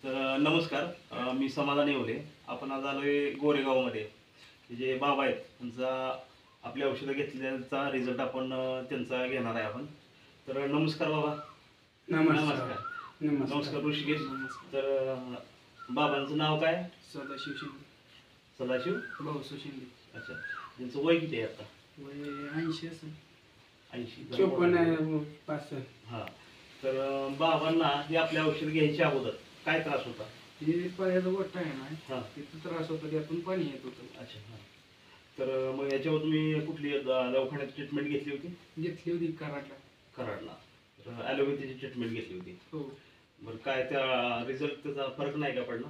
तर नमस्कार. मी समाधान येवले. आपण आज आलोय गोरेगावमध्ये. जे बाबा आहेत त्यांचा आपली औषधं घेतल्याचा रिझल्ट आपण त्यांचा घेणार आहे आपण. तर नमस्कार बाबा. नमस्कार. नमस्कार ऋषिकेश. नमस्कार. तर बाबांचं नाव काय? सदाशिव शिंदे. सदाशिव भाऊसू शिंदे. अच्छा. त्यांचं वय किती आहे आता? वय 80 असेल. 80. 54 हां. तर बाबांना हे आपल्या औषध घ्यायच्या अगोदर काय त्रास होता? हे पायाचा गोठा आहे ना, हां. तिथं त्रास होता, त्यातून पाणी येत होतं. अच्छा. हां. तर मग याच्यावर तुम्ही कुठली दवाखान्यात ट्रीटमेंट घेतली होती? घेतली होती कराडला. कराडला. तर ॲलोपॅथीची ट्रीटमेंट घेतली होती. हो. बरं, काय त्या रिझल्ट त्याचा फरक नाही का पडला?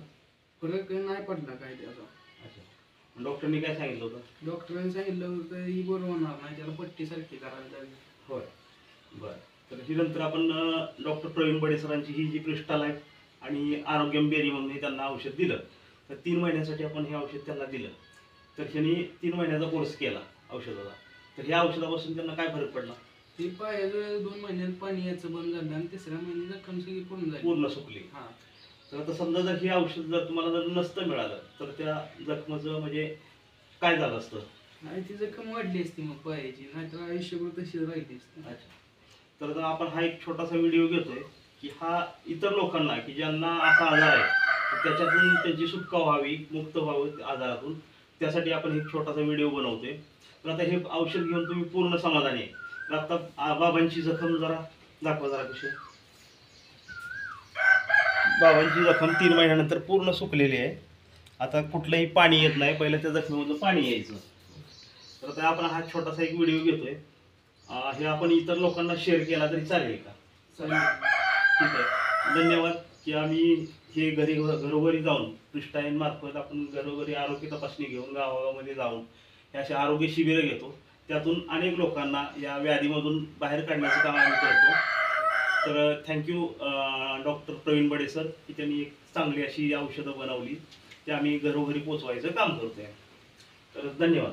फरक नाही पडला काय त्याचा. अच्छा. डॉक्टरनी काय सांगितलं होतं? डॉक्टरांनी सांगितलं होतं ही बरं होणार नाही, त्याला पट्टीसारखी करायला लागली. होय. बरं. तर ही नंतर आपण डॉक्टर प्रवीण बडे सरांची ही जी क्रिस्टल आहे आणि आरोग्यम बेरी म्हणून हे त्यांना औषध दिलं. तर 3 महिन्यासाठी आपण हे औषध त्यांना दिलं. तर त्यांनी 3 महिन्याचा कोर्स केला औषधाचा. तर ह्या औषधापासून त्यांना काय फरक पडला? ते पायाचं 2 महिन्यात पाणी यायचं बंद झालं आणि तिसऱ्या महिन्यात जखम सगळी पूर्ण झाली. पूर्ण सुकली. हां. तर आता समजा जर हे औषध जर तुम्हाला जर नसतं मिळालं तर त्या जखमेचं म्हणजे काय झालं असतं? नाही ती जखम वाढली असती मग पायाची, नाहीतर आयुष्यभर तशीच राहिली असती. अच्छा. तर आता आपण हा एक छोटासा व्हिडिओ घेतोय की हा इतर लोकांना की ज्यांना असा आजार आहे तर त्याच्यातून त्यांची सुटका व्हावी, मुक्त व्हावं आजारातून, त्यासाठी आपण एक छोटासा व्हिडिओ बनवतोय. तर आता हे औषध घेऊन तुम्ही पूर्ण समाधानी आहे. तर आता बाबांची जखम जरा दाखवा जरा कशी आहे. बाबांची जखम 3 महिन्यानंतर पूर्ण सुकलेली आहे. आता कुठलंही पाणी येत नाही. पहिलं त्या जखमेमधून पाणी यायचं. तर आता आपण हा छोटासा एक व्हिडिओ घेतोय. हे आपण इतर लोकांना शेअर केला तरी चालेल का? चालेल. ठीक आहे. धन्यवाद की आम्ही हे घरोघरी जाऊन क्रिस्टाईन मार्फत आपण घरोघरी आरोग्य तपासणी घेऊन गावागावामध्ये जाऊन हे असे आरोग्य शिबिरं घेतो. त्यातून अनेक लोकांना या व्याधीमधून बाहेर काढण्याचं काम आम्ही करतो. तर थँक्यू डॉक्टर प्रवीण बडे सर की त्यांनी एक चांगली अशी औषधं बनवली. ते आम्ही घरोघरी पोचवायचं काम करतोय. तर धन्यवाद.